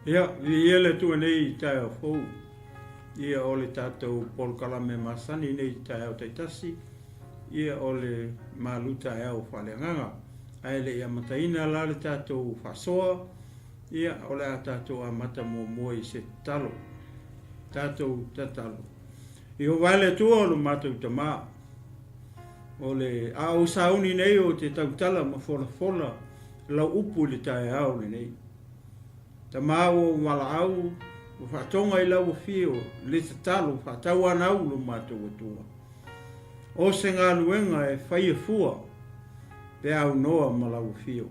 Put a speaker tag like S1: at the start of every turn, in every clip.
S1: Ia, ia le tua nei Taeao fou. Ia o le tātou polkalame masani nei Taeao taitasi. Ia o le Malū Taeao Faaleagaga. Ai le ia mataina la le tātou whasoa. Ia o le a tātou a mata mua I se talo. Tātou tatalo. I o wale tua o le mātou tamā. O le a o sauni nei o te tautala ma fola lau upu le Taeao le nei. Tamā o wala au, o whatonga I lau fio, le te talo, whatau anau lo mātou atua. O se ngā luenga e whaia fua, pe au noa ma lau fio.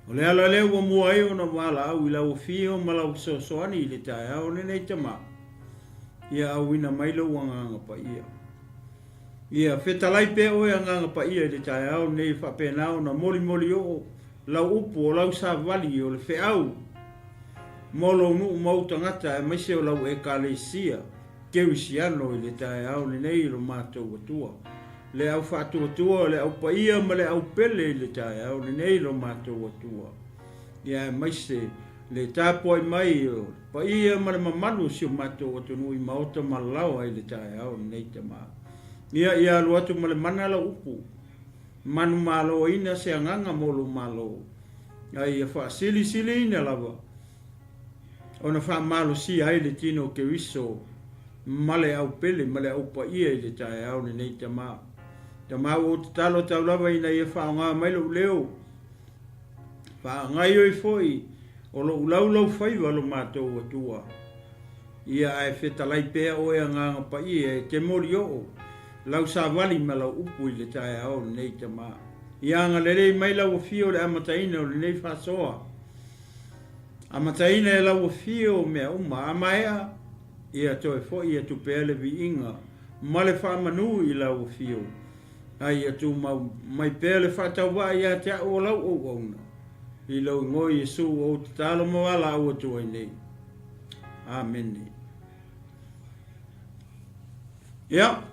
S1: O le ala leo wa mua e o na wala au I lau fio ma lau soani I le Taeao le nei tamā. Ia au ina mailo wanganga pa ia. Ia whetalai pe o e nganga pa ia le Taeao nei whapenao na moli o lau upu o lau savali o le wheau. Molo nuu mautangata e maise o lau e kalesia. Kewisiano I le Taeao le nei lo mātou atua. Le au whātua le au pa ia ma le au pele I le Taeao le nei lo mātou atua. Ia maise le tāpoi mai o pa ia ma le mamalu si o mātou atunu I maota malau ai le Taeao le nei tamā. Ia alu atu ma le mana la upu. Manu Malo ina se anganga molo Malo. Ai sili ina lava. Ona Malo si ai le tino ke wiso. Male au pele, male au pa ia I le Taeao le nei tamā. Tamā o te talo tau lava ina ia whaonga mai lo leo. Whaongai oi foi. O lo ulau whaiwa lo mātou atua. Ia ai whetalai pēa oe nganga pa ia e te mori o. Lau sa wali ma lau upu I le Taeao le nei tamā. Ia nga lelei mai lau fio le amataina o le nei whasoa. Amataina e lau fio mea uma amaea. Ia toe fo ia tu pele vi inga. Male whamanu I lau fio. Ai ia tu mai pele whatauwa ia te o lau o auna. I lau ngoi Yesu o te talo mawala au atu ai nei. Amen. Ia.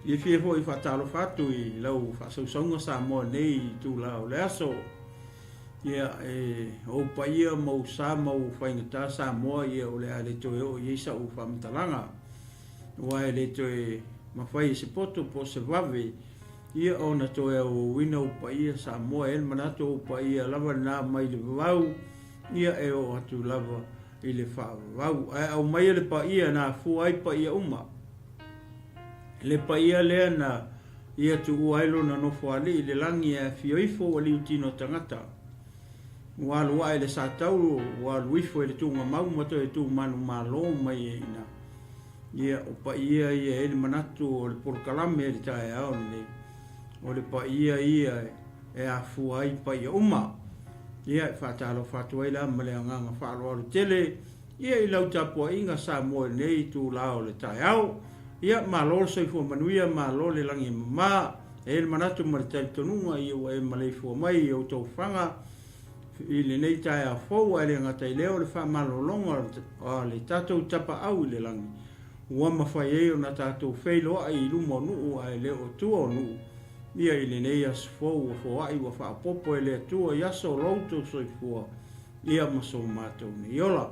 S1: I fie fo I whatalo whatu I lau whasausaunga sa moa nei tu lau le aso. Ia o pa ia mau sa mau whaingata sa moa ia o le a le toe o Iesa o whamitalanga. Wa le toe mawhai se poto po se vave. Ia o na toe o wina o pa ia sa moa el manato o pa ia lava na mai le vau. Ia o atu lava I le whau. Ai au mai le pa ia na fu ai pa ia uma. Le pa ia lea na ia tu uailo na nofo ali le langi e fioifo o liutino tangata. Walu ai le sātau, walu ifo le tunga mau mato e tu manu Malo mai e ina. Ia o pa ia e le manatu o le porkalame e le Taeao nei. O le pa ia e a fuai pa ia uma. Ia e whatalo whatuaila ma le anganga whaalo alu tele. Ia I lau tapua inga sa moe nei tu lao le Taeao. Ia Malo soifua manuia Malo le langi mama. E le manatu ma le talitonunga ia wa e maleifua mai I o tau whanga. I le nei Taeao fou ai le ngata I leo le wha malolonga o le tātou tapa au I le langi. Ua mawhai e o na tātou wheilo ai I lumo nuu ai leo tua o nuu. Ia I le nei as fou o fo ai wa wha popo e le atua I aso loutou soifua. Ia maso mātou ni iola.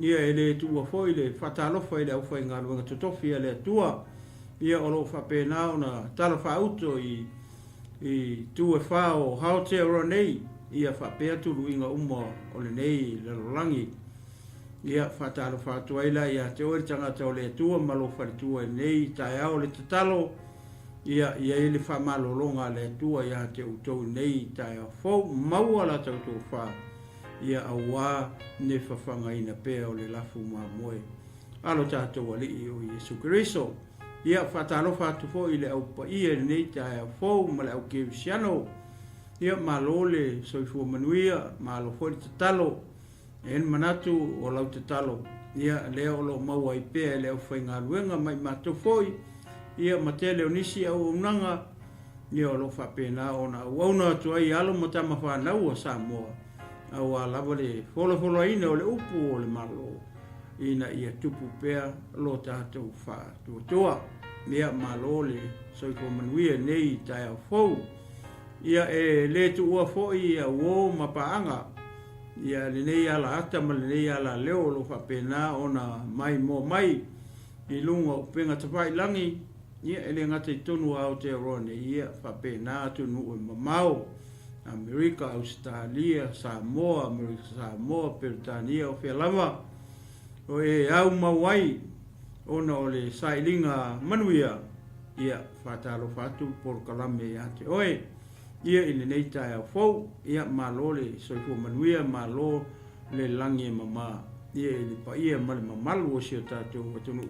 S1: Ia e le tua fo I le whatalofa I le au whai ngā ruanga totofi le atua. Ia o lo whapenao na tala whauto I tua wha o Aotearoa Ia whapea turu inga uma o le nei le rolangi. Ia whatalo whatuaila ia te ori tangata o le atua malo wharitua nei Taeao le tatalo. Ia I le whamalolonga le atua ia te utou nei Taeao fou maua la tautou wha. Ia awa ne whawhanga ina pea o le lafu mamoe. Alo tātou alii o Yesu Keriso. Ia whatalo whatu fo I le au pa ia nei Taeao fou ma le au kewisiano. Ia Malo le soifua manuia, Malo foi te talo, en manatu o lau te talo. Ia leo lo maua I pea leo whai ngā ruenga mai mātou foi. Ia mate leo nisi au unanga, ia o lo whapena o na uauna atu ai alo matama whanau o Samoa. Au a lava le whola ina o le upu o le Malo. Ina ia tupu pea lo tātou wha tuatua. Ia Malo le soifua manuia nei Taeao fou. Ia e le tu ua foi ia uo mapaanga. ia le nei ala ata ma le nei ala leo lo whapena ona mai mo mai i lunga o penga tawhai langi ia ele ngata i tonu a Aotearoa ia whapena atu nuu i mamau Amerika, Australia, Samoa, Amerika, Samoa, Peritania o Whialava o e au mawai ona o le sailinga manuia ia whatalo whatu por kalame ia te oe ia i le nei Taeao fau ia malo le soifo manuia malo le langi e mama ia i le paia ma le mamalu o sio tātou atunu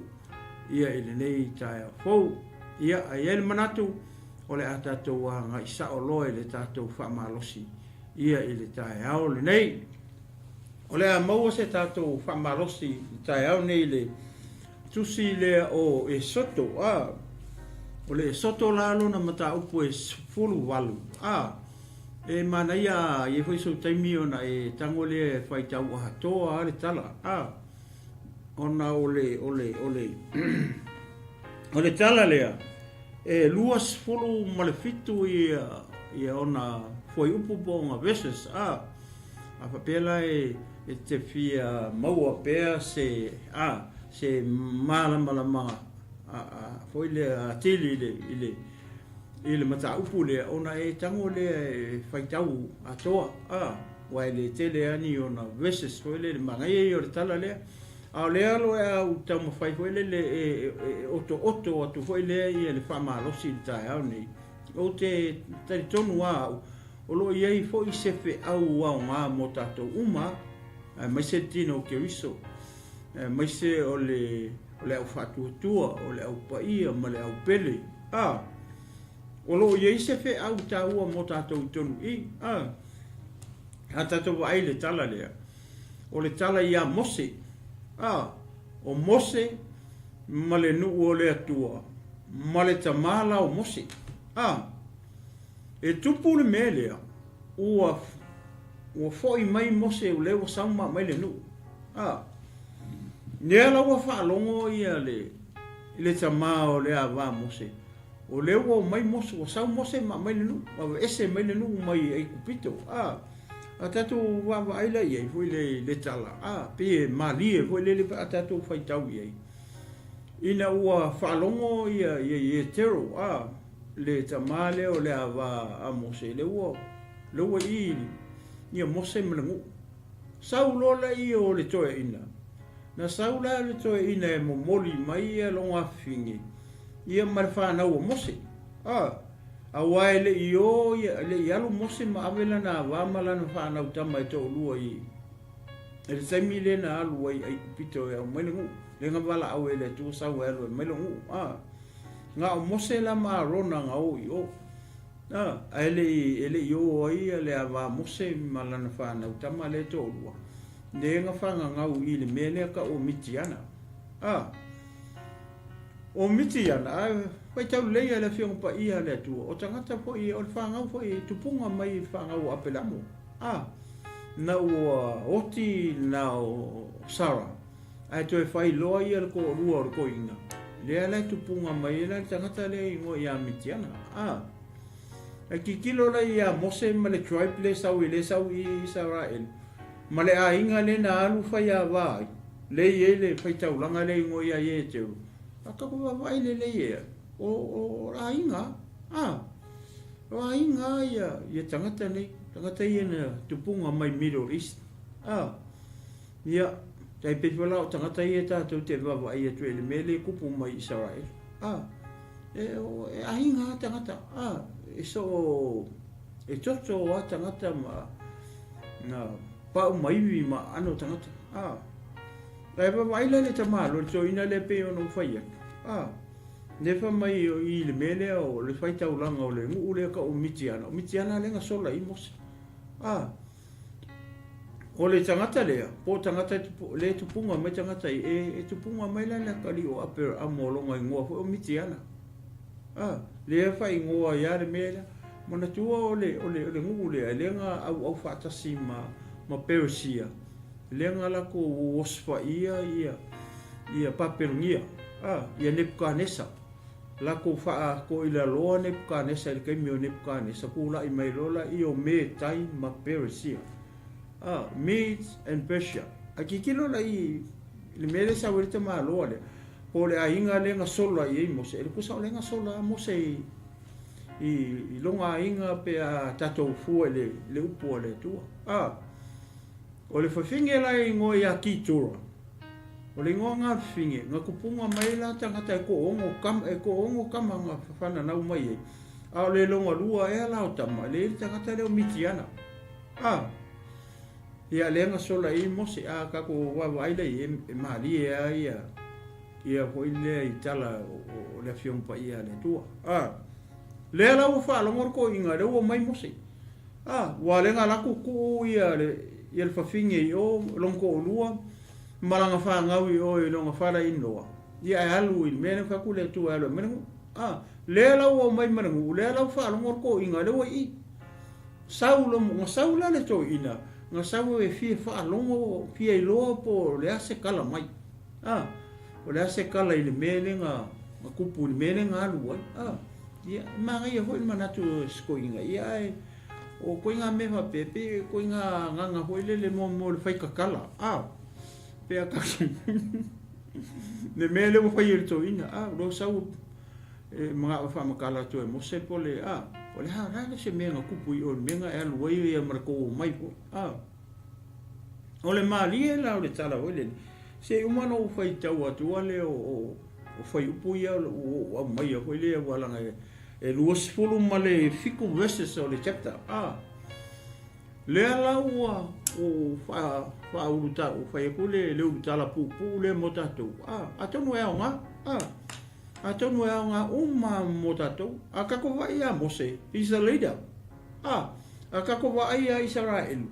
S1: ia i le nei Taeao fau ia ai ele manatu o le a tātou a ngai sa o loe le tātou whamalosi ia i le Taeao le nei o le a maua se tātou whamalosi Taeao nei le tusi lea o ESOTO o le ESOTO lalo na mata upu e fulu walu e mana ia e foi so taimi ona e tango le fai tau a hatoa le tala ona ole ole tala lea e luas fulu malefitu ia ona foi upu bonga veses a papela e te fia maua pea se se malama foi le atili ile mata upu le ona e tango le fai tau atoa wai le tele ani ona veses foi le mangai o le tala le a le alo e au tau mawhai foi le oto atu foi le i le whamalosi Taeao nei o te tonu au o lo iei foi sefe au au ngā mo tātou uma mai se tino ke riso mai se o le au whatuatua o le au paia ma le au pele o lo iei sefe au tāua mo tātou tonu i a tātou ai le tala lea o le tala ia mose o mose ma le nuu o le atua ma le tamala o mose e tupu le mea lea ua foi mai mose o lewa sauma mai le nuu nea laua whaalongo ia le tamā o le awa mose o lewa o mai mose o sau mose ma mai le nuu ma ese mai le nuu mai ai kupito a tatu wawa aila iei foi le tala pe malie foi le a tatu fai tau iei ina ua whaalongo ia tero le tamale o le awa a mose le ua i ia mose mlangu sau lola i o le toe ina na sau la le toe ina e momoli mai ia longa fingi ia marwhanau o mose a wae le io le ialu mose ma avela na wama lana whanau tama e tō lua i e le taimi le na alu ai pito e au mailangu le ngawala au e le tu sau e alu e mailangu nga o mose la ma rona nga o i o a ele io ai le awa mose ma lana whanau tama le tō lua le nga whanga ngau i le mene ka o mitiana o mitiana pai tau leia le fiong pa ia le tu o tangata po i o whangau po i tupunga mai whangau apelamo na ua oti na o Sara ai to e whai loa ia ko rua o ko inga lea le tupunga mai le tangata le ingo ia mitiana a kikilo la ia mose ma le tribe le sau i Israel ma le a inga le na alu whai a vai le ie le whai taulanga le ingo ia ie teu a kako vai le ia o rainga rainga ia tangata nei tangata ia na tupunga mai Middle East ia tai pepela o tangata ia tātou te wawa ia tue le mele kupu mai Israel e ainga tangata e so e toto a tangata ma na pau maiwi ma ano tangata tai wawa ila le tamalo so ina le pe ono whaia nefa mai i le mele o le whai taulanga o le ngu le ka o mitiana le nga sola i mose o le tangata lea po tangata le tupunga mai tangata e tupunga mai la kali o apera a molonga i ngoa o mitiana le whai ngoa ia le mele mana tua o le ngu le nga au whatasi ma Persia le nga la ko osfa ia paperungia ia Nebuchadnezzar la ko fa ko ila loa Nebuchadnezzar le kaimi o Nebuchadnezzar kula i mai lola i o me tai ma Persia Medes and Persia. A kikilo la I le mele sa wele te Malo le. Po le ainga le nga sola I Mose. E le kusa o le nga sola Mose I longa ainga pe a tatou fua le upo le tua. O le whawhinge la I ngoi a ki tura. O le ngoa ngā whinge, ngā kupunga mai la tangata e ko ongo kama ngā whana nau mai e. A o le longa lua e ala o tama, le tangata leo miti ana. Ia le nga sola I Mose, kako wawaila I e maali e a ia hoi lea I tala o le whiongpa ia le tua. Le ala ua whaalongor ko inga le ua mai Mose. Wa le ngā laku ku ia le whawhinge I o longko o lua, malanga whaangau I o I longa whara inoa. Ia e alu I mene whaku le tua alu. Le ala ua mai manangu, le ala ua whaalongor ko inga le ua I. Ngā saula le to ina, ngā saula e fie whaalongo, fie I loa po le ase kala mai. O le ase kala I le mene ngā kupu I mene ngā alu ai. Ia, mga ia hoi manatu sko inga. Ia e, o koe ngā mewa pepe, koe ngā hoi le mo le whaikakala. Pea kaki. Ne mele mo whai erito ina. Lo sau mga whamakala to e Mose po le. O le harana se mea ngā kupu I o le menga e alu wai e marako o mai po. O le maali e la o le tala hoi le. Se umano o whai tau atua le o whai upu ia o mai a hoi le walanga e luasfulu ma le fiku verses o le chapter. Le ala ua o whaauruta o whaiakule le urutala pupu le mo tatou. Atonu e o ngā. Atonu e o ngā uma mo tatou. A kako vai a Mose, he's the leader. A kako vai a Israelu.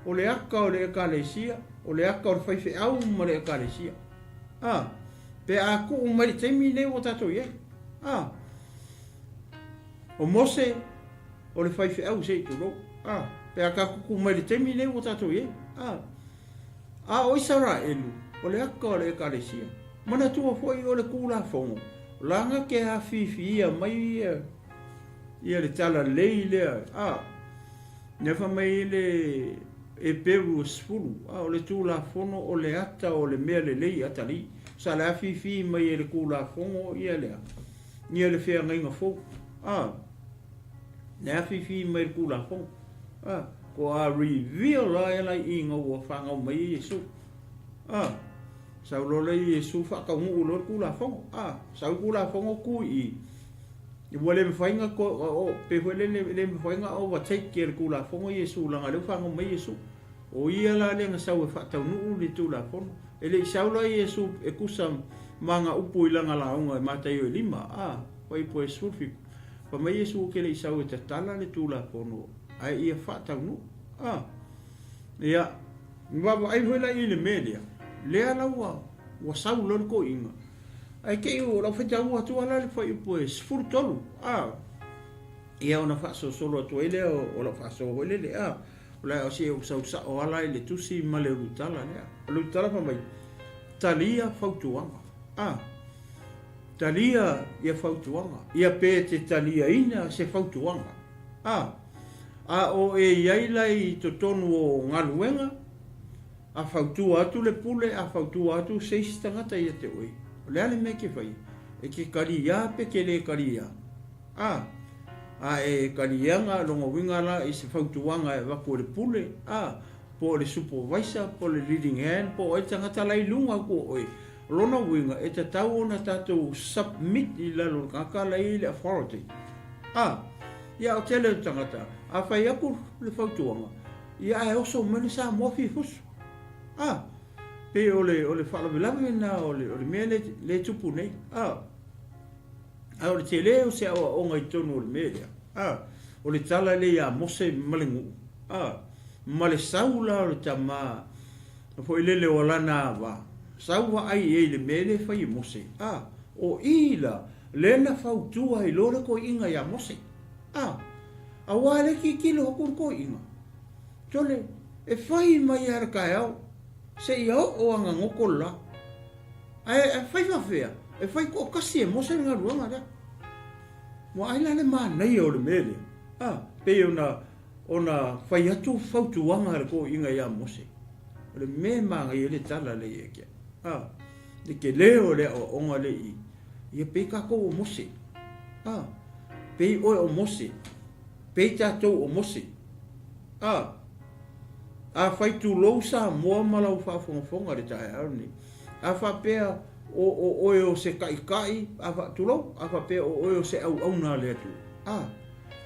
S1: O le aka o le ekalesia, o le aka o le whaife au ma le ekalesia. Pe a ku umari teimi le o tatou ye. O Mose, o le whaife au se tu ro. Pe a kakuku mai le temi le o tatou ye. O Israelu, o le aka o le ekalesia. Mana tua foi o le kula fongo. Langa ke ha fifi ia mai ia le tala lei lea. Nefa mai le e peru sfulu. O le tula fono o le ata o le mea le lei atali. Sa le fifi mai le kula fongo ia lea. Ia le fea ngai ngā fo. Ne fifi mai le kula fongo. Ko a reveal la e la I ngā ua whangau mai Yesu. Sau lo le Yesu whakau ngu lo kula fongo. Sau kula fongo ku I wale me whainga ko pe wale le me whainga o wa take care kula fongo Yesu langa le whangau mai Yesu. O ia la le ngā sau e whakau ngu le tula fongo. E le sau la Yesu e kusa manga upu I langa launga e matai o lima. Wai po e sulfi. Pa mai Yesu ke le sau e tatala le tula fongo. Ai ia whakau ngu. Ia, wawa ai hoi la I le media. Lea la wa sau lor ko inga. Ai kei o lau whaita ua tua la le whai upo e sfuru tolu. Ia ona whaaso solo atua ele o lau whaaso o ele le. O lai o si e usau sa o ala le tusi ma le urutala lea. Le urutala pa mai. TALIA FAUTUAGA. TALIA ia FAUTUAGA. Ia pe te TALIA ina se FAUTUAGA. O e iai lai to tonu o ngaluenga. A fautua atu le pule, a fautua atu seisi tangata ia te oi. O le ale me ke whai. E ke karia pe ke le karia. E karianga longa winga la I se fautuanga e wako le pule. Po le supervisor, po le leading hand, po e tangata lai lunga ko oi. Lona winga e te tau ona tatou submit I lalo kaka lai le authority. Ia o tele tangata. A whai aku le fautuanga. Ia e oso mene sa mofi fusu. Pe o le whalawilawi na o le mea le tupu nei. O le te leo se awa o ngai tonu o le mea lea. O le tala le a Mose malengu. Ma le saula o le tama. Po i lele o lana wa. Saua ai e le mea le whai Mose. O ila le na fautua I lore ko inga ya Mose. A wale ki kilo hokun ko inga. Tole, e whai mai ara Taeao. Se iau o anga ngoko la. E whai whawhea. E whai ko kasi e Mose ngā ruanga rea. Mo aila le maa nei o le mele. Pe o ona fai atu fautuanga le ko inga ia mose. Le me manga i le tala le ia kia. Le ke leo le o onga le i. Ia pei kako o mose. Pei oe o mose. Pei tātou o mose. A fai tu lou sa mua malau whaafongafonga le Taeao ni. A whapea o oe o se kai, a wha tu lou. A whapea o oe o se au auna le atu.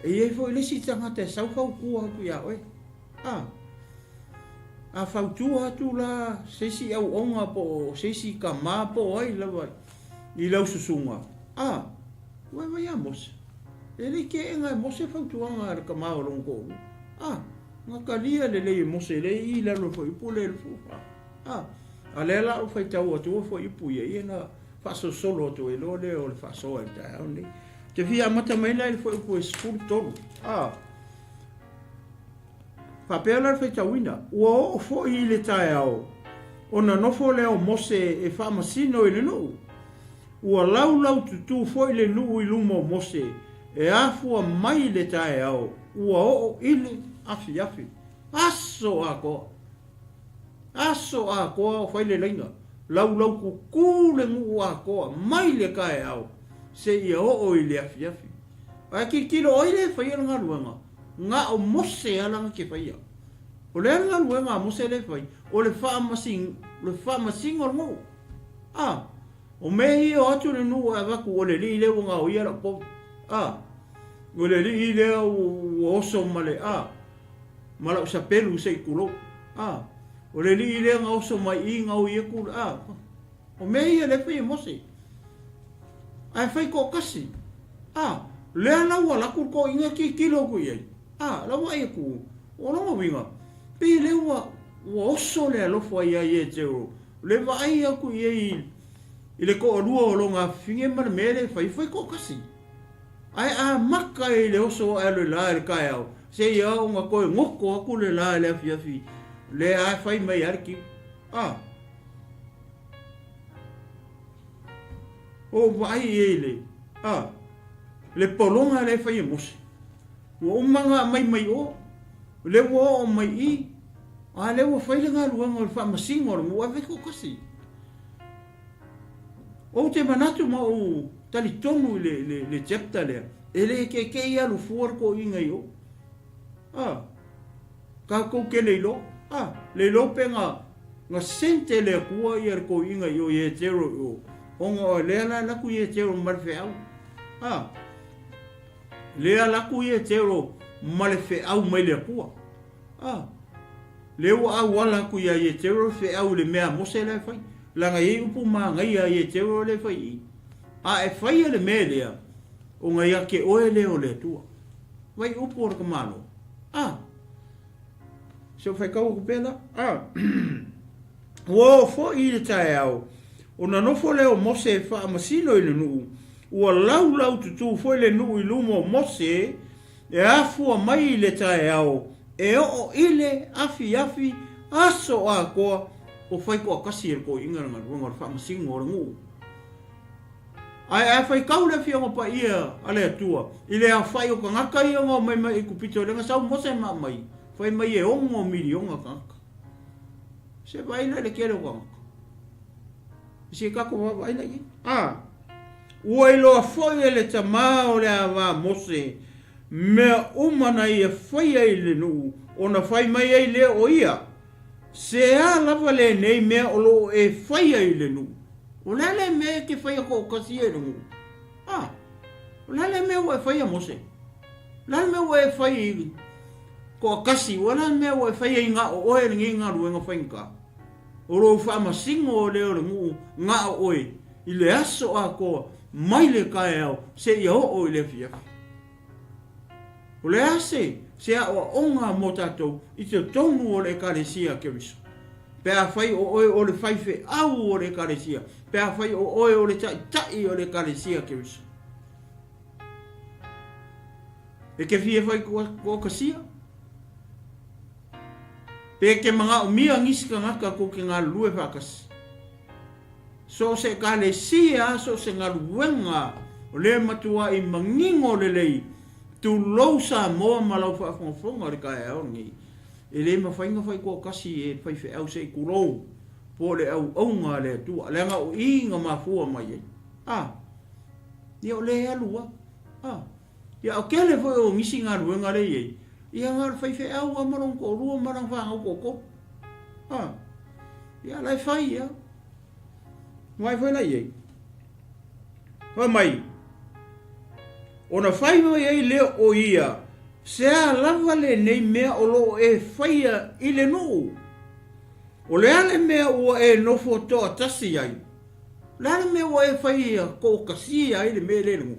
S1: E iei fo ilesi tangata e sau fau kua haku ia oe. A fautua atu la seisi au onga po seisi ka maa po ai lawa i lau susunga. Wai a mose. E le ke enga mose fautuanga ar ka maa o longo. Nga kalia le le mose le i lalo fo ipu le fufa. A le la o fai tau atu fo ipu ia na faso solo atu e lo le o le faso e Taeao ni. Te fia mata mai lai fo ipu e skulu tolu. Papea la fai tauina. Ua o fo i le Taeao. Ona nofo leo mose e whaamasino i le nuu. Ua lau tutu fo i le nuu i lumo mose. E afua mai le Taeao. Ua o ile afi. Aso a koa o fai le lainga. Lau kuku le ngu a koa. Mai le Taeao. Se ia o ile afi. A ki kilo o ile fai ala ngā luanga. Ngā o mose alanga ke fai a. O le ala ngā luanga mose le fai. O le whaamasing o ngu. O mehi o atu le nu a waku o le li leo ngā o iara po. O le li leo o oso male. Mala o sa pelu se i kulo. O le li leo ngā oso mai i ngā o ia kulo. O mehi a le fai mose. Ai fai ko kasi. Le ana ua laku ko inga ki kilo ku iei. La wa ia ku. O longa winga. Pe le ua oso le alofo ia ie teo. Le wa ia ku iei. I le ko alua o longa finge mana mele fai ko kasi. Ai a maka i le oso alo la le Taeao. Se ia o nga koe ngoko aku le la le afi. Le a fai mai arki. O vai ele. Le polonga le fai mose. O manga mai o. Le wo mai i. Le wo fai le ngā luanga o le whaamasinga o le mua veko kasi. O te manatu ma o tali tonu le chapter lea. E le ke i alu fuar ko inga i o. Ka kou ke leilo. Leilo pe ngā sente le kua i ar ko inga i o i e tero i o. Onga o lea la laku i e tero marfe au. Lea laku i e tero malefe au mai le kua. Leo au wala ku ia i e tero fe au le mea mose le fai. Langa i upu maa ngai a i e tero le fai. E fai le mea lea. O ngai a ke oe leo le tua. Vai upu ora ka Malo. So fai kau ku pena? Wo fo i le Taeao. O na nofo leo mose whaamasino i le nuu. Ua lau tutu fo i le nuu i lumo mose. E afua mai i le Taeao. E o ile afi aso a koa o fai koa kasi e ko inga nga runga whaamasinga o ngu. Ai fai kaule whianga pa ia ale atua. Ile a fai o ka ngaka ia ngā mai i kupito renga sau mose mai. Fai mai e ongo miri onga ka ngaka. Se vaina le kere o ka ngaka. Se kako vaina ki? Ua ilo a fai e le tamā o le awa mose. Mea umana i e whai ai le nuu, o na whai mai ai le o ia. Se a lava le nei mea o lo e whai ai le nuu. O lele mea ke whai a ko kasi e nuu. O lele mea o e whai a mose. Lele mea o e whai ko kasi, o lele mea o e whai ai ngā o oe ringi ngā ruenga whainka. O lo whaamasingo o leo le nuu ngā o oe. I le aso a koa, mai le Taeao, se i o i le fiafi. O le ase, se a o onga mo tatou, i te tonu o le ekalesia ke riso. Pe a whai o oe o le whaife au o le ekalesia. Pe a whai o oe o le tai o le ekalesia ke riso. E ke fie whai ko kasia? Pe ke mga o mia ngisika ngaka ko ke ngā lue whakas. So se ekalesia, so se ngā luenga, o le matua i mangingo le lei, tu lo sa mo Malo whaafonga re kai au ni. E le mawhainga whai kua kasi e whai whi au se kurou. Po le au aunga le tua. Le anga o inga mafua mai e. Ia o le alua. Ia o kele whai o ngisi ngā ruenga le e. Ia ngā whai whi au a marong ko rua marang whangau ko. Ia lai whai ia. Mai whai lai e. Whai mai. Ona whai mai e leo o ia. Sea lava le nei mea o lo e whaia i le nuu. O le ale mea ua e nofo toa tasi ai. Le ale mea ua e whaia ko kasi ai le mea le nuu.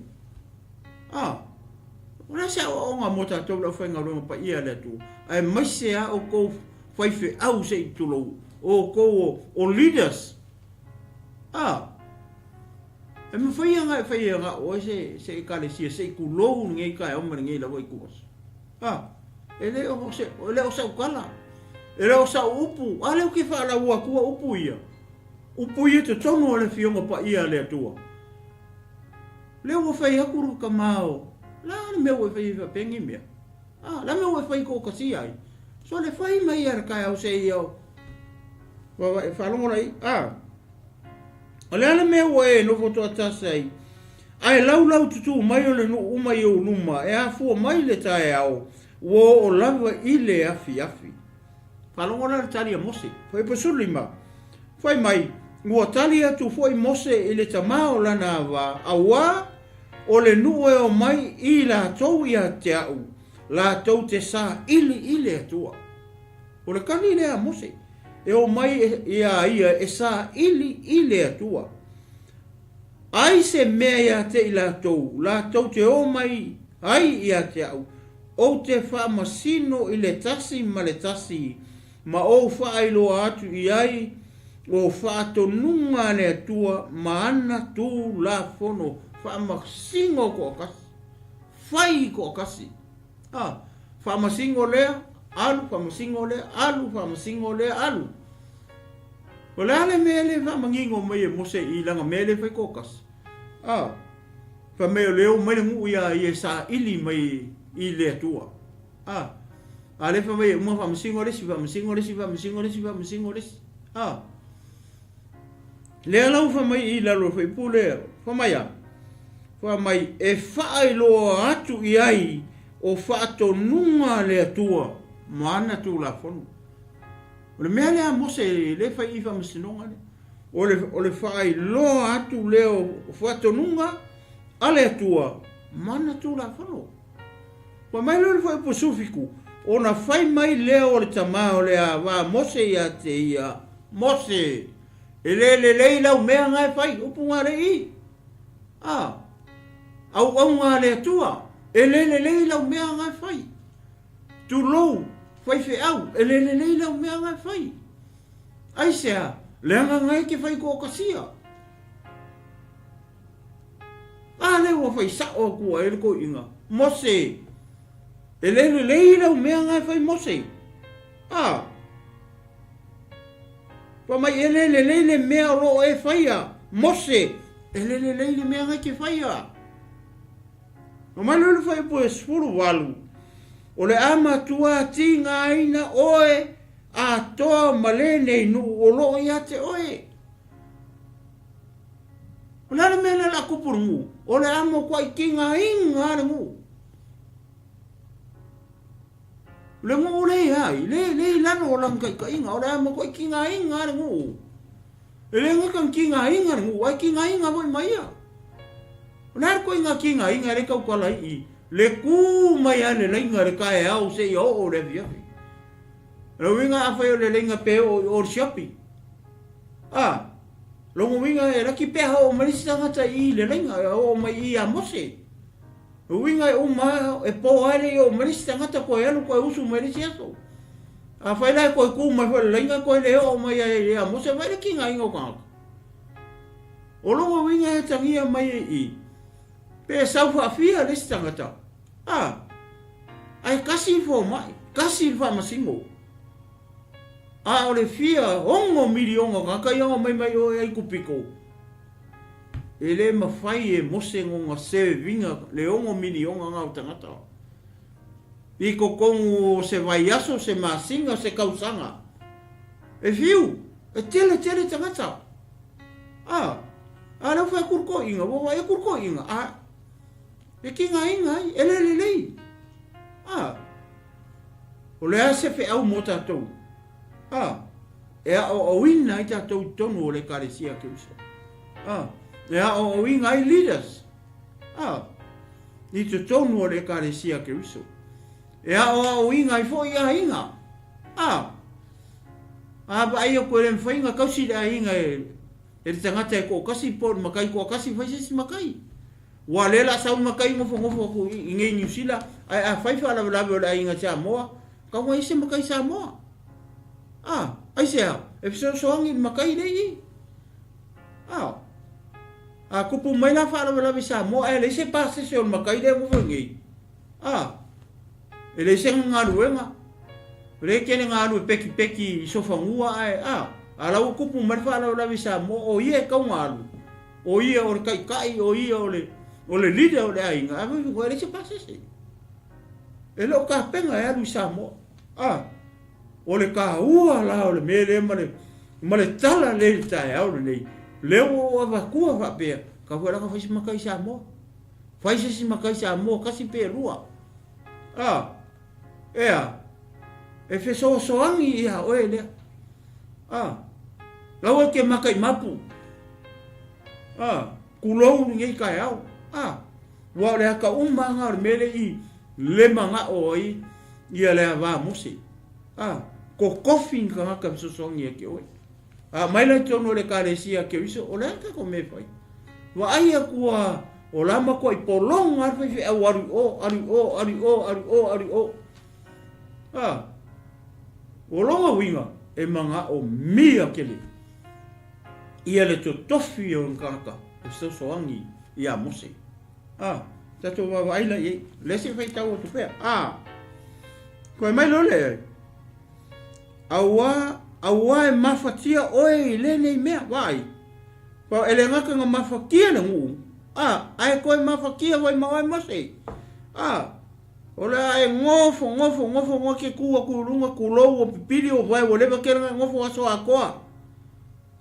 S1: O le sea o ngā mota tau lau whainga runga pa ia le tu. Ai maisea o kou whaife au se i tulou. O kou o leaders. E me whaia ngā o se e kare sia se i kulou ngei kai omari ngei lau i kuas. E leo sa ukala. E leo sa upu. A leo ki whaala ua kua upu ia. Upu ia te tono o le fionga pa ia le atua. Leo wa whai hakuru ka mao. La me wa whai pengi mea. La me wa whai ko kasi ai. So le whai mai ar kai au se iau. Wa e whalongo rai. O le ana mea wa e no foto atasa ai. Ai lau tutu mai o le nu umai o numa. E a fua mai le Taeao. Wo o lava i le afi. Whalongo na le TALIA mose. Whai pasuli ma. Whai mai. Ngua TALIA tu fwai mose i le tamao lana wa. Awa o le nu e o mai i la tau i a Taeao. La tau te sa ili le atua. O le kani lea mose. E o mai ia e sa ili le atua. Ai se mea ia te i la tau te o mai ai ia Taeao. O te whaamasino i le tasi ma le tasi. Ma o whaailo atu i ai. O whaatonunga le atua ma ana tū la fono. Whaamasingo ko kasi. Whai ko kasi. Whaamasingo lea alu, whaamasingo lea alu, whaamasingo lea alu. O le ale mele whaamangingo mai e mose i langa mele whai ko kasi. Wha meo leo mai ngu ia i e sa ili mai i le atua. A le wha mai e mua whaamasingo lesi. Lea lau wha mai i lalo whai pūlea. Wha mai a. Wha mai e whaailoa atu i ai o whaatonunga le atua. Maana tū la whanu. O le mea lea mose le whai i whaamasinonga le. O le whaailoa atu leo whaatonunga a le atua. Maana tū la whanu. Wha mai lo le whai posufiku. O na whai mai leo o le tamao lea wa mose ia te ia. Mose. E le lau mea ngai whai. Upu ngā rei. Au ngā le atua. E le lau mea ngai whai. Tu lou. Whai whi au. E le lau mea ngai whai. Ai sea. Leanga ngai ke whai ko kasia. Leo wa whai sao kua e ko inga. Mose. E le lau mea ngai whai mose. Pa mai e le mea ro e whaia. Mose. E le mea ngai ke whaia. O mai le whai po e sfuru walu. O le ama tua tinga aina oe a toa malene nu o lo ia te oe. O le mea le la kupuru ngu. O le ama kwa i kinga inga ngu. Le ngu le hai, le lano o lang kai inga, o le ama koi kinga inga ngu. Le ngu kan kinga inga ngu, ai kinga inga voi maia. O le koi inga kinga inga le kau kala i, le ku mai ane le inga le kai au se i o le viafi. Le winga awhai o le inga pe o siapi. Longo winga e raki peha o marisi tangata i le inga o mai i a mose. Winga o ma e po ale o marisi tangata ko elu ko usu marisi aso. A fai lai ko ku mai fo lenga ko le o mai e a mose vai le kinga ingo ka. O longo winga e tangia mai i. Pe sau fa fia le tangata. Ai kasi fo mai, kasi fa masingo. O le fia ongo milionga ka kai ongo mai o ai kupiko. E le mawhai e mose ngonga sewe vinga le ongo milionga ngau tangata. I kokongu se vaiaso, se masinga, se kausanga. E fiu, e tele tangata. A rau whai kurko inga, wawa e kurko inga. E kinga inga, e lelelei. O lea se fe au mo tātou. E a o ina i tātou tonu o le karesia ke uso. E a o inga i leaders. I te tonu o le karesia ke uso. E a o inga i fo i a inga. Ba ai o koe le mwhainga kausi le a inga e te tangata e ko kasi po makai ko kasi whaisesi makai. Wa lela sau makai ngofo ku inge New Zealand ai a whaifa ala o le a inga Samoa. Ka wa ise makai Samoa. Ai se a e soangi makai nei. A kupu mai la fa ala Samoa e le se pase se o makai le mo ngi. E le se ngaruenga. Le kene ngaru peki so fangua ai ala o kupu mai fa ala Samoa o ie ka ngaru. O ie o kai o ie o le leader o le ainga. A mo le se pase se. E lo ka penga e alu Samoa. O le ka ua la o le mele male tala le Taeao le le o vakua va pe ka fora ka fisi makai Samoa. Faisi makai Samoa kasi pe rua. E fe soangi ia o ele. Lawa ke makai mapu. Kulou ngai kai au. Wa le ka umanga o mele i le manga oi ia le va musi. Ko kofi ka soangi ke oi. Mai la tono le karesia ke iso o le ka ko me fai. Wa ai akua o lama ko i polong ar fe ari o. O longa winga e manga o mia kele. Ia le to tofi o nkaka e soangi ia mose. Tato wa aila e lesi fai tau o tupea. Ko mai lo le. Awa e mafatia oe le nei mea wai. Pa ele ngaka nga mafakia na ngu. Ai koe mafakia wai mawai mose. Ola e ngofo ke kua kulunga kulou o pipili o vai o leva kera ngofo aso akoa.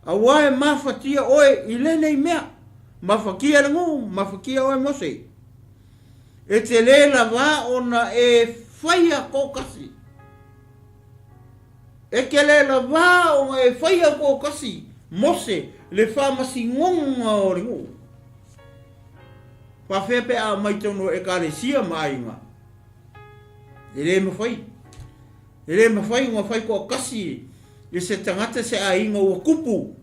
S1: Awa e mafatia oe i le nei mea. Mafakia na ngu, mafakia oe mose. E te le la va ona e whaia kokasi. E ke le la va ona e whaia kokasi. Mose le whamasi ngonga o ringu. Whawhepe a maitono e karesia mainga. E le mawhai. E le mawhai ngā whai ko kasi. E se tangata se a inga ua kupu.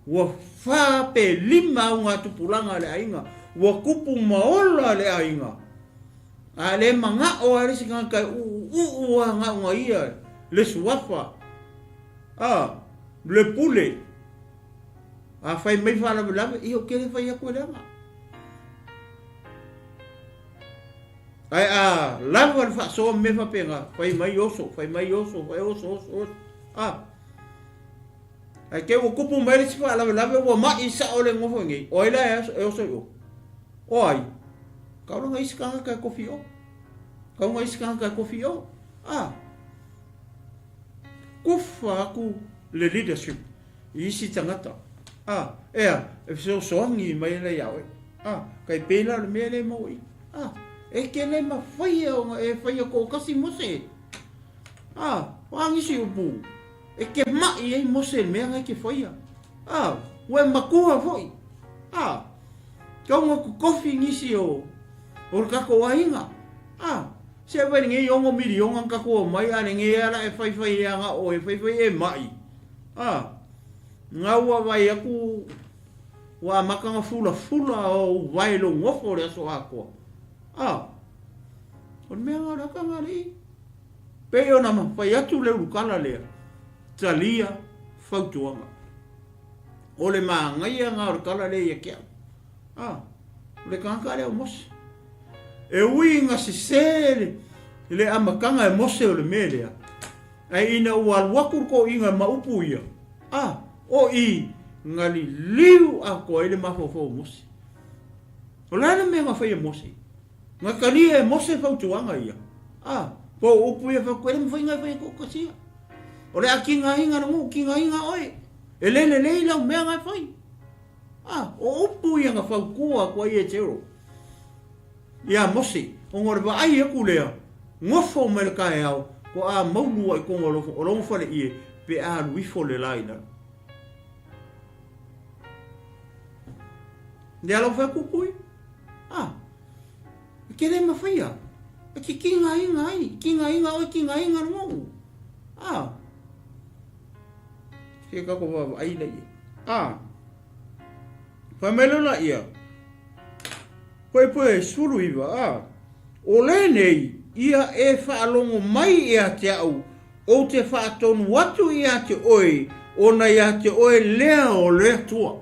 S1: Ua whape lima o ngā tupulanga le a inga. Ua kupu maola le a inga. A le manga o a resi kai ua ngā ia. Le suafa. Le pule. A whai mai whala lawe. Iho kere whai a koe leama. Ai lava le whaasoa me whapenga, whai mai oso. Ai ke o kupu mai resi wha lawe ua mai sa o le ngofo ngi. O ila e oso yo. O ai. Kauranga isikanga kai kofi o. Kufa aku le leadership. Isi tangata. E soangi mai le yawe. Kai pena le mea le maui. E ke le ma whaia o e whaia ko kasi mose. Wangisi upu. E ke mai e mose mea ngai ke whaia. Ue makua foi. Kaunga ku kofi ngisi o kako wainga. Se wai nge yongo miri yonga kako mai ane nge ala e whai anga o e whai e mai. Ngau wai aku wa makanga fula o vai lo ngofo le so ako. O mea ngā raka ngā rei. Peo na mawhai atu leu lukala lea. TALIA FAUTUAGA. O le maa ngai a ngā rukala lea kia. Le kanka lea o mose. E ui ngā sisele. Le amakanga e mose o le mea lea. Ai ina ua wakur ko inga maupu ia. O i ngali liu a ko ele mafofo mose. O lana mea ngā whai a mose. Nga kalia e mose fautuanga ia. Po upu ia whakuere mwhainga whai kokasia. O le a kinga hinga na ngu, kinga hinga oe. E lele lau mea ngai whai. O upu ia nga whaukua kwa ia tero. Ia mose, o ngore wa ai eku lea, ngofo me le Taeao, ko a Malū ai konga lofo, o longo whare ie, pe a luifo le laina. Le alo whai kupui? Ke re mawhaia. Ki kinga hinga ai, kinga hinga oi, kinga hinga ngongu. Ke kako wa ai la ia. Whamelo la ia. Poe suru iwa, o le nei, ia e whaalongo mai ea te au, o te whaatonu watu ia te oe, o na ia te oe lea o lea tua.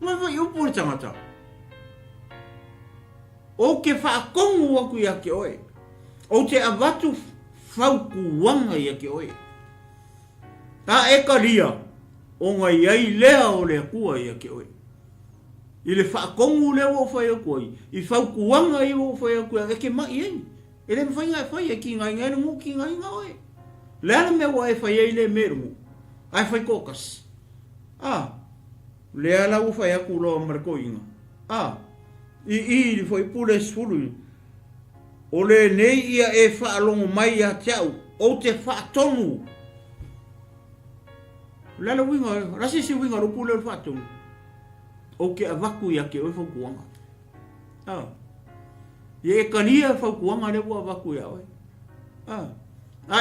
S1: Mai wai upu le tangata. O ke whaakongu waku ia ke oe, o te awatu whaukuwanga ia ke oe. Ta e karia, o ngai ai lea o lea kua ia ke oe. I le whaakongu leo o whai aku ai. I whaukuanga i o whai aku ai. E ke mai ei. E le mwhainga e whai e ki ngai ngai nungu ki ngai ngai oe. Le ana mea wa e whai ei le merungu. Ai whai kokas. Le ala u whai aku loa marako inga. I whai pule sfuru. O le nei ia e whaalongo mai a teau. O te whaatonu. Le ala winga. Rasi si winga rupu le whaatonu. O ke avaku ia ke oe whaukuanga. Ia e kalia whaukuanga le ua avaku ia oe.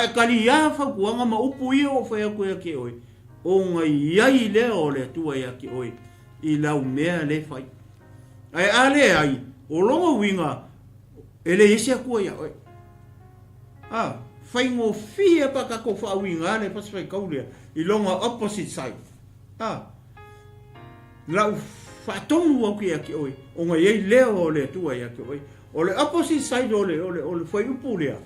S1: E kalia whaukuanga ma upu ia o whai aku ia ke oe. O ngai iai lea o le tua ia ke oe. I lau mea le whai. Ai ale ai, o longa winga, e le ese akua ia oe. Whai ngō fia pa kako whawinga le paswai kaulea. I longa opposite side. Lau whaatonu au ki ake oe, o ngai ei leo o le tua i ake oe, o le opposite side o le whai upu lea.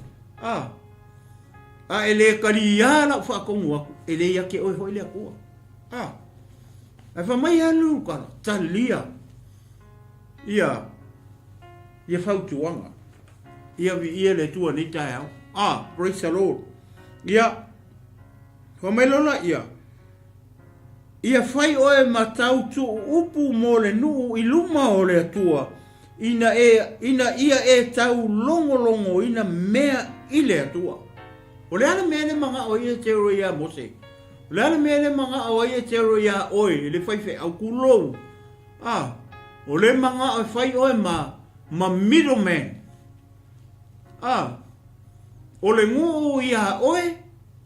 S1: E le kari ia lau whaakongu aku, e le i ake oe hoi lea kua. E whamai anu kara, TALIA, ia FAUTUAGA, ia le tua ni Taeao. Praise the Lord. Ia, whamai lola ia, ia whai oe matau tu upu mo le nuu I luma o le atua. Ina ia e tau longo ina mea I le atua. O le ana mea ne manga o ia te ro ia mose. O le ana mea ne manga o ia te ro ia oe. Le whai whai au kulou. O le manga o whai oe ma middleman. O le ngu ia oe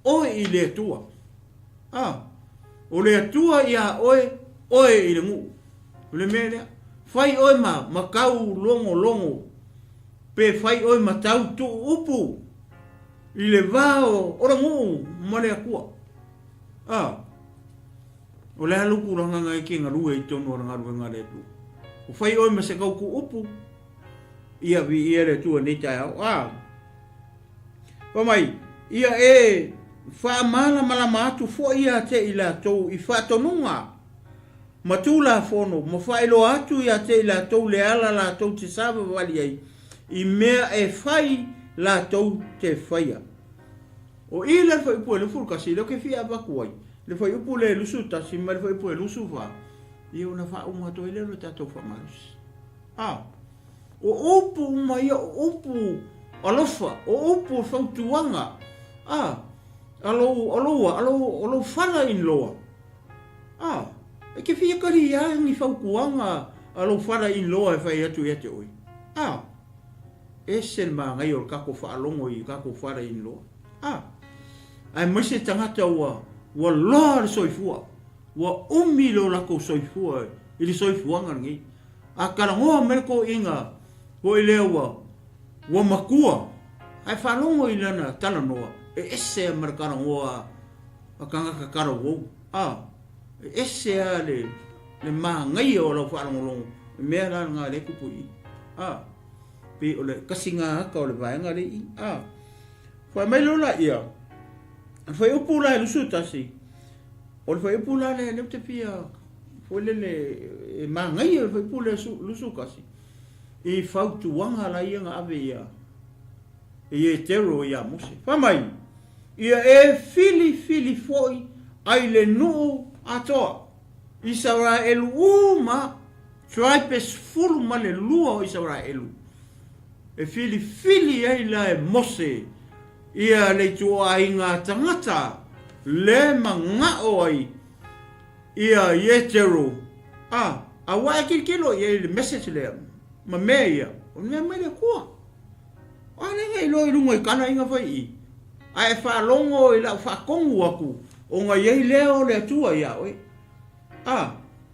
S1: I le atua. O le atua ia oe I le ngu. O le mea lea. Whai oe ma kau longo. Pe whai oe ma tau tu upu. I le vao o le ngu ma le akua. O le haluku ranga ngai ki ngarua I tono rangarua ngare tu. O whai oe ma se kau ku upu. Ia vi ia le tua ni Taeao. Pamai, ia e whaamala malama atu fo ia te I la tau I whaatonunga. Ma tu la fono, ma whaelo atu ia te I la tau le ala la tau te sava wali ai. I mea e whai la tau te whaia. O I le whai upu e lufu kasi, leo ke fia abaku ai. Le whai upu le lusu tasi, ma le whai upu e lusu wha. I una wha unga toi lero tatou whamarus. O upu uma ia, o upu alofa, o upu fautuanga. Alo whara in loa. E ke fia kari ia ni faukuanga alo whara in loa e whai atu ia te oi. E sen maa ngai o kako whaalongo I kako whara in loa. Ai maise tangata wa loa le soifua. Wa umilo lako soifua. Ili soifuanga ngi. A karangoa merko inga. Ko I leo wa makua. Ai whalongo I lana talanoa. E ese a marakarangoa. A kanga kakara wou. E ese a le maa ngai o lau whalongolongo. E mea la ngā le kupu I. Pe o le kasinga haka o le vaenga le I. Whai mai lola ia. Whai upu la e lusu tasi. O le whai upu la le te pia. Whai le maa ngai o le whai upu le lusu kasi. I fautuanga la ia nga ave ia. E tero ia mose. Whamai, ia e fili foi ai le nuu atoa. Israelu uma, traipes fulu ma le lua o Israelu. E fili ai la e mose, ia le tua ai ngā tangata, le mangao ai, ia tero. A wai kilo ia le message le, ma mea ia, o mea mea le kua. A lenga i loi lunga i kana inga whai i. A e whaalongo i la whaakongu aku, o ngā iei leo le atua ia oi.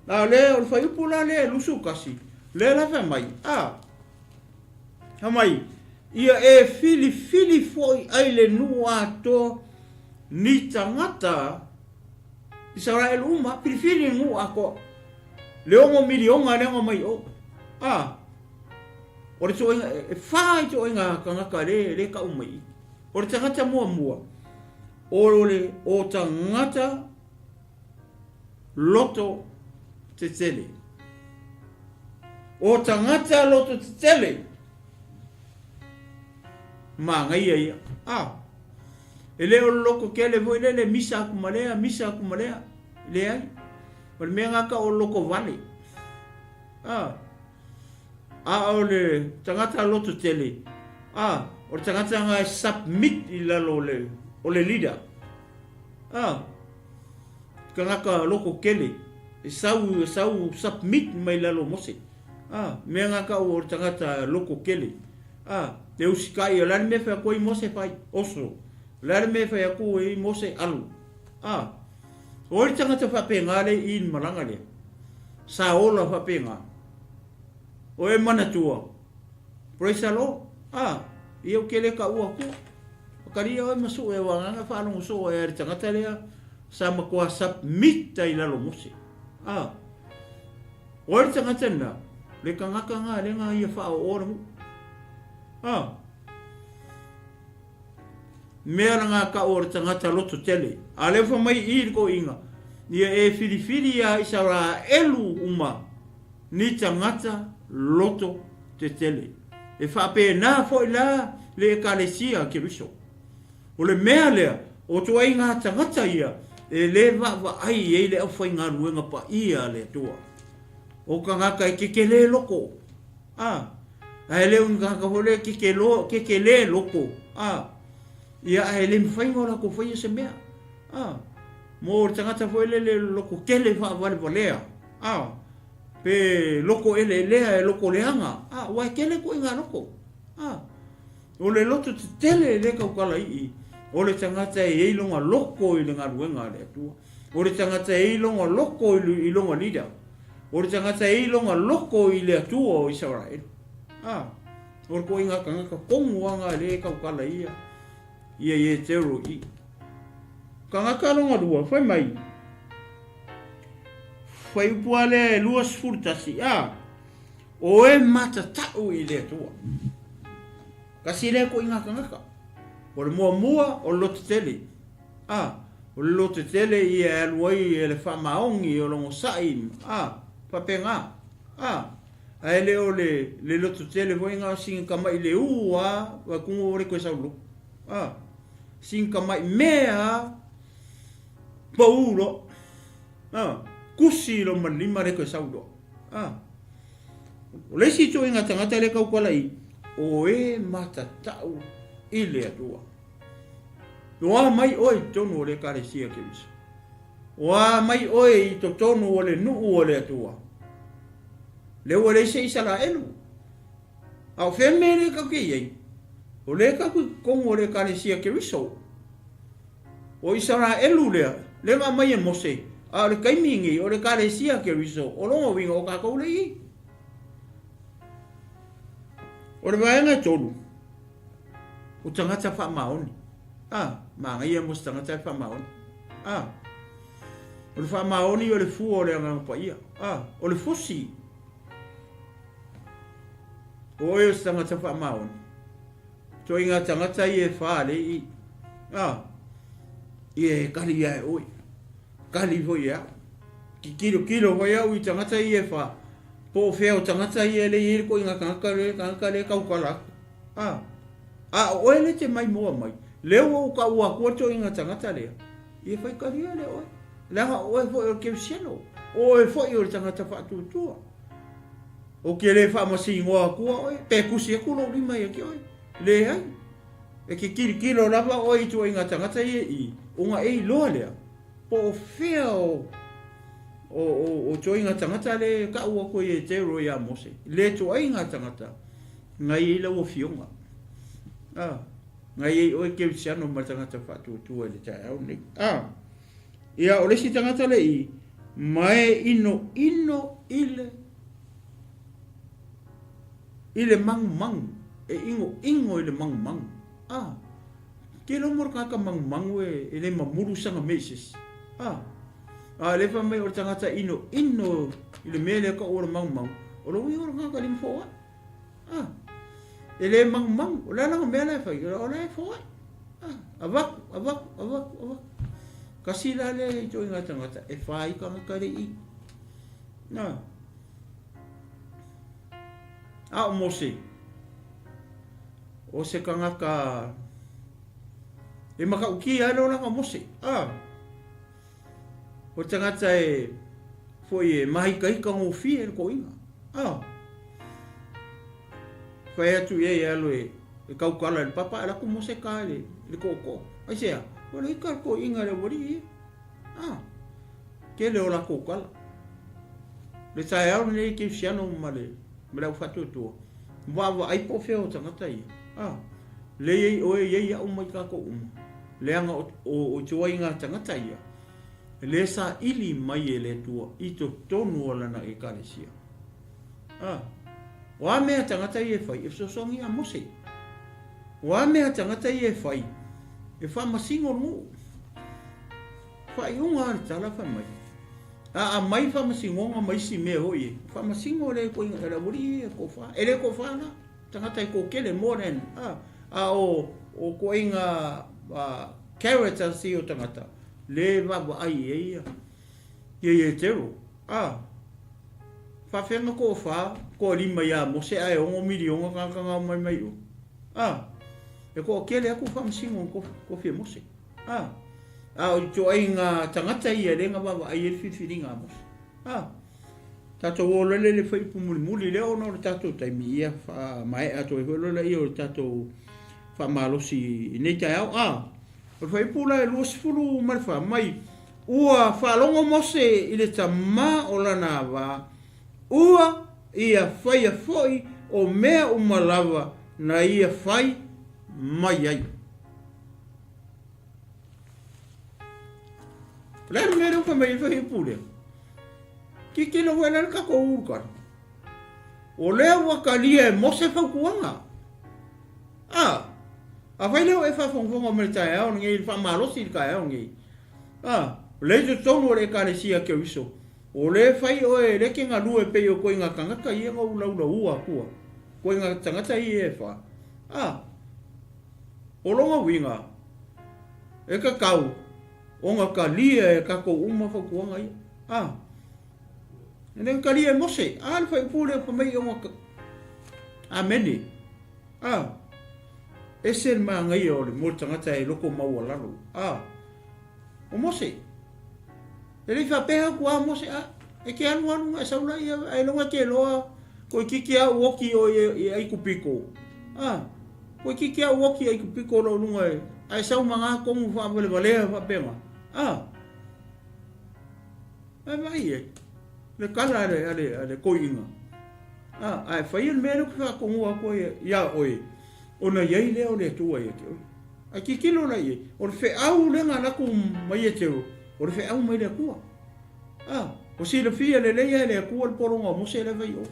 S1: Na leo le whai upu la le lusu kasi, le la wha mai. Hamai, ia e fili foi ai le nua ato ni tangata Israel uma, fili nua ako. Leongo milionga leongo mai o. Ore so inga, e whai so inga kangaka le ka umai. Ore tangata mua. Ore o tangata loto te tele. O tangata loto te tele. Ma ngai ia. E leo loko ke le voi le misa akumalea. Le ai. ਪਰ ਮੈਂ ngaka o loko vale. O le tangata loto tele. O tangata ngai submit I lalo le o le leader. Ka ngaka loko kele. E sau submit mai lalo mose. Me ngaka o tangata loko kele. Te usikai o lani me whea koi mose pai oso. Lani me whea koi mose alu. O le tangata whapenga le I maranga le. Sa ola whapenga. O e manatua. Praise the Lord. Ia o kele ka ua ku. O karia o e masu e wanganga whanongo so e tangata lea. Sa makua submit I lalo mose. O le tangata na. Le kangaka ngā le ngā ia wha o ora mu. Mea ngā ka o tangata loto tele. A le wha mai I ko inga. Ia e fili a Israelu uma. Ni tangata loto te tele. E whape nā foi la le ekalesia ke riso. O le mea lea. O tua I ngā tangata ia. E le wa ai e le au whai ngā ruenga pa ia le tua. O ka ngaka I ke le loko. A le un ngaka hole ke le loko. Ia a le mwhaingo la ko whaia se mea. Mo tangata foi le loko kele wha vale valea. Pe loko ele lea e loko leanga. Wai kele ko inga loko. O le loto te tele le kaukala I. O le tangata e ilonga loko I le ngā ruenga le atua. O le tangata e ilonga loko I longa leader. O le tangata e ilonga loko I le atua o Israel. O le ko inga kangaka konguanga le kaukala ia. Ia tero I. Kangaka longa rua, whai mai. Whai upua le luas furtasi. O e mata tau I le atua. Kasi le ko inga kangaka. O le mua o loto tele. O le loto tele I e aluai e le whamaongi o longo saim. Papenga. A ele o le loto tele voi ngā singa kamai le ua. Wa kungo ore koe saulo. Singa mai mea. Paulo. Kusi lo malima re koe saulo. O le si tō inga tangata le kaukala I. O e mata tau I le atua. Oa mai oi tonu o le karesia ke viso. Oa mai oi I to tonu o le nuu o le atua. Le o le se Israelu. Au wheme le kake iei. O le kaku kongo o le karesia ke viso. O Israelu lea. Le ma mai e mose. A le kaimingi o le karesia ke viso. O longo winga o kakau le I. O le vaenga tonu. O tangata wha maoni. Ma ngai e mos tangata wha maoni. O le wha maoni o le fu o le angangpa ia. O le fosi. O e o tangata wha maoni. To inga tangata I e wha le I. I e kari ia e oi. Kari hoi ia. Ki kilo hoi au I tangata I e wha. po feo tangata ia le ko inga kanga le kaukala o ele te mai moa mai leo o ka ua kuato inga tangata lea ia fai karia le oe langa oe fo o ke siano o e fo i o tangata whaatutua o ke le wha masi ngoa kua oe pe kusi e kulo lima ia ki oe le hai e ke kilo lava oe i tua inga tangata ia i unga e loa lea po feo o toinga tangata le ka ua ko e te ro ia mose le toinga tangata ngai i lau fionga ngai i o ke siano ma tangata fatu tu le Taeao ni ia o le si tangata le i mai ino ile mang e ingo ile mang ke lo mor ka mang we ile mamuru sanga meses le fa mai o tangata ino ile mele ka o mang o lo wi o ka lim fo ele mang o la mele fa o la fo avak kasila le jo inga tangata e fai ka ka ri o mose o se kanga ka e maka uki alo la mose o tangata e foi mai kai ka o fi e ko inga foi atu e alo e kaukala le papa la ko mose ka le ko ai sea o le ka ko inga le wori ke le ola ko kala le Taeao ne ke siano male mala fatu to wa ai po feo tangata ia le ye o ye ya o mai ka ko le anga o joinga tangata ia le sa ili mai ele tua i to tonu ola na e kalesia wa me tangata ia fai e so songi a mose wa me tangata ia fai e fa masingo no fai unga tala fa mai mai fa masingo mai si me hoi fa masingo le ko inga la buri ko fa ele ko fa na tangata ko kele moren o ko inga character si o tangata le va ai ye tero fa fenga ko fa ko lima ya mo se ai o milion ka mai o e ko kele ko fa masingo ko fe mo se o joinga tangata ia le nga va ai el fifiringa mo tato o le fai pu muli le ono tato tai mia fa mai ato e lo le io tato fa malo si nei Taeao o fai pu la lo sfulu mal fa mai ua fa longo mose ile tama o la nava ua ia fai a foi o mea o malava na ia fai mai ai le mero fa mai fai pu le que lo bueno el caco urca o le agua calia mose FAUTUAGA a vai le e fa fon o me Taeao ngi fa malo si Taeao ngi le jo tono le kalesia ke wiso o le fai o le ke nga lu e pe o ko inga kanga ka ia ngo la ua ku ko inga tangata i e fa o longa winga e ka kau o nga kalia e ka ko uma FAUTUAGA i Neng kali e mose, fai pule pa mai o ameni. Esen ma ngai o le mo tangata e loko mau lalo. O mose. Ele fa peha ku mose e ke anu e saula ia e longa ke loa ko kiki a woki o ai kupiko. Ko kiki a woki ai kupiko lo lunga ai sau manga ko mu fa vale fa pema. Vai le kala ale ko inga ai fai el mero ka ko ko ya oi ona ye le o le tua ye ai ki kilo la ye o fe au le ngana ku mai e teu o fe au mai le ku o si le fia le le ku el poronga mo se le vai o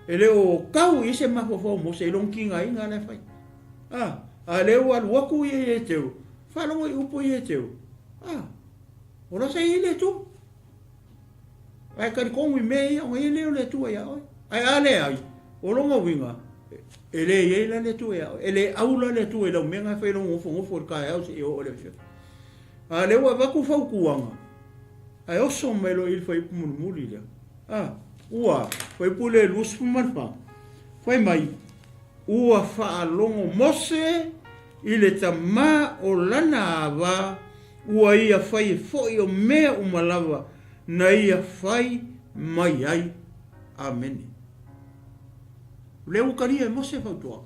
S1: ele o kau ise ma fo mo se long kinga inga le fai ale o al waku ye teu fa lo i upo ye teu ora se ile tu ai ka ko mi me o ele le tu ya ai ale ai o longa winga ele ye le tu ya ele aula le tu ele menga fe lo fo ka ya o le fe ale wa va ku fa ku anga ai o so me lo il fa i muli ya ua fai pule lusu manfa fai mai ua whaalongo mose i le tamā o lana awa ua ia fai foi o mea umalawa na ia fai mai ai. Amen. Leu karia mose fautua.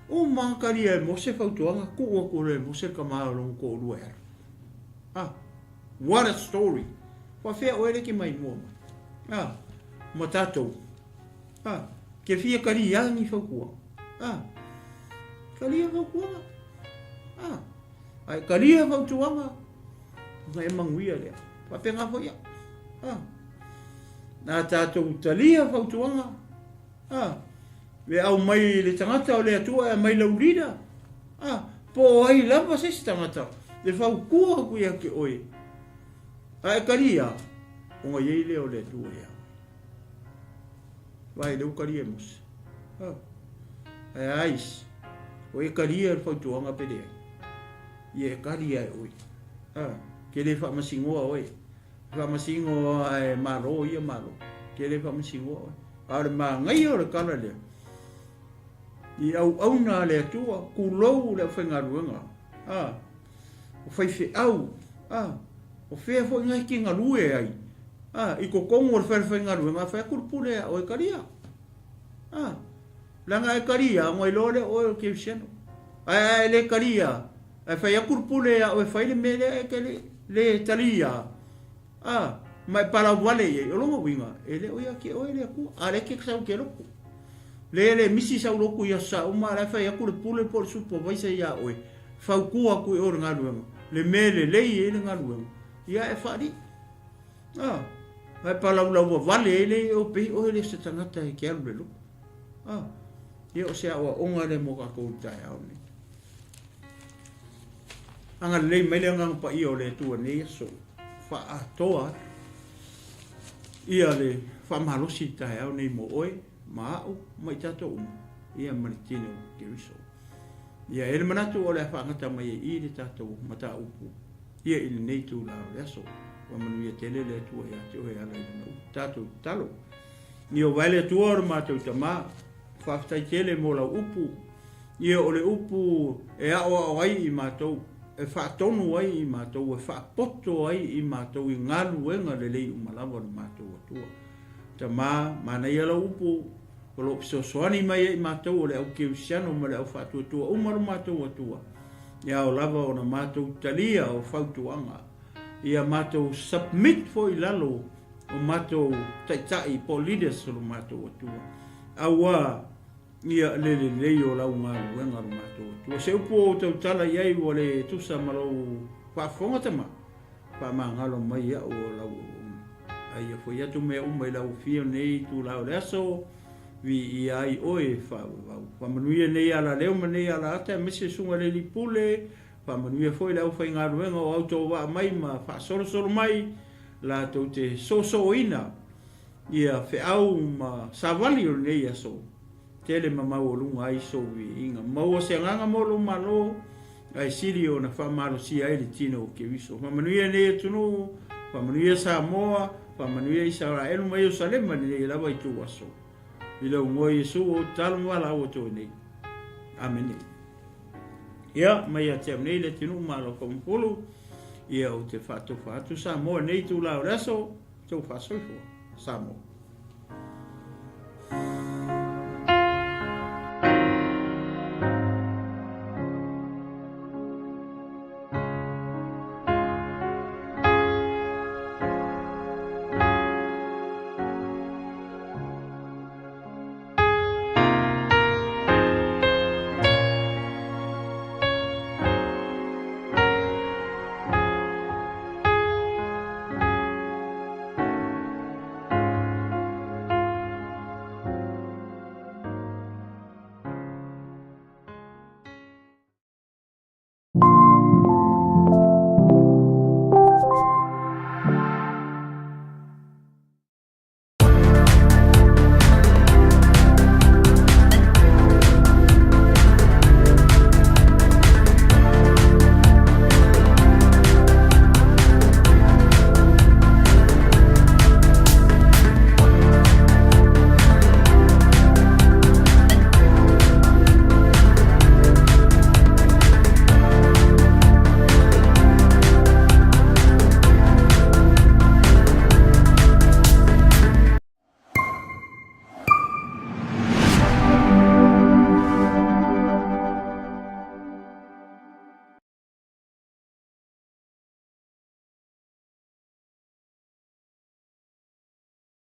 S1: O mga karia mose fautua kuwa kore mose kamalong ko luer. What a story. Wa fea oere ki mai mo. Matato. Ke fia karia ni faukua. Karia faukua. Ai karia fautua. Ngai manguia le. Pa penga fo ya. Na tātou talia fautuanga. We au mai le tangata o le atua e mai laurida. Po ai lava se tangata. Le faukua kuia ke oe. Ai karia. Onga yei le o le atua ya. Vai leu karia mos. Ai ais. Oe karia fautuanga pede. Ie karia e oe. Ke le whamasingoa oe. Whamasingo ai Malo ia Malo. Ke le whamasingo oe. Aore maa ngai o le kala lea. I au na le atua. Kulou le whaingaruenga. O whaife au. O whea fo ngai ki ngarue ai. I ko kongo le whaingaruenga. Whea kurpule o e karia. Langa e karia. Ngai lore o e kewsiano. Ai le karia. Ai whea kurpule o e whaile mele e ke le TALIA. Mai para wale e longa winga. Ele o ia ke o ele ku. Ale ke sau ke loko. Le misi sau loko ia sa o ma la fa ia ku le pule por supervisor ia oe. Fau ku ku o ngaluenga. Le mele le e le ngaluenga. Ia e fadi. Mai para la wale ele o pe o ele se tangata e ke alu loko. Ia o se o onga le mo ka ko Taeao ni. Anga le mele anga pa i o le tu ne so. Fa atoa ia le fa malosi Taeao nei mo oe mau mai tato ia Leatinuu keriso ia ele manatu o le fa ngata mai i le tato mata upu ia il nei tu la reso wa manu ia tele le tu ia te o ia le no tato talo ia vale tu or mata tama fa tai tele mo la upu ia o le upu e a o ai i matou e whaatonu ai i mātou, e whaapoto ai i mātou i ngaluenga le lei umalawa le mātou atua. Ta mana ia la upu, o lo pisosoani mai i mātou o le au kewsiano ma le au whaatuatua, umaru mātou atua. Ia o lava o na mātou talia o FAUTUAGA. Ia mātou submit fo i lalo o mātou taitai po leaders o mātou atua. Aua, ia le o lau ngaluenga o mātou. Tua se upo o tau tala iai o le tusa Malū whaafonga tama. Pa maa ngalo mai ia o lau. Ai a fo iatu mea umai lau fio nei tu lau leaso. Vi i ai oe whau. Whamanuia nei ala leo ma nei ala ata. Mese sunga le li pule. Whamanuia fo i lau whai ngaluenga o auto wa mai ma whaasoro mai. La tau te so ina. Ia whiau ma savali o nei aso. Tele mamau o lunga ai so vi inga. Mau se nganga molo malo. Ai siri o na whamaro si ai Leatinuu ke viso. Whamanuia nei atunu. Whamanuia Samoa. Whamanuia Israel mai o Salema nei lawa i tu aso. Ila ngoi Yesu o talu wala o to nei. Amen. Ia mai a te nei Leatinuu Malo ko Mafulu. Ia o te whatu Samoa nei tu lau raso. Tau whasoifo. Samoa.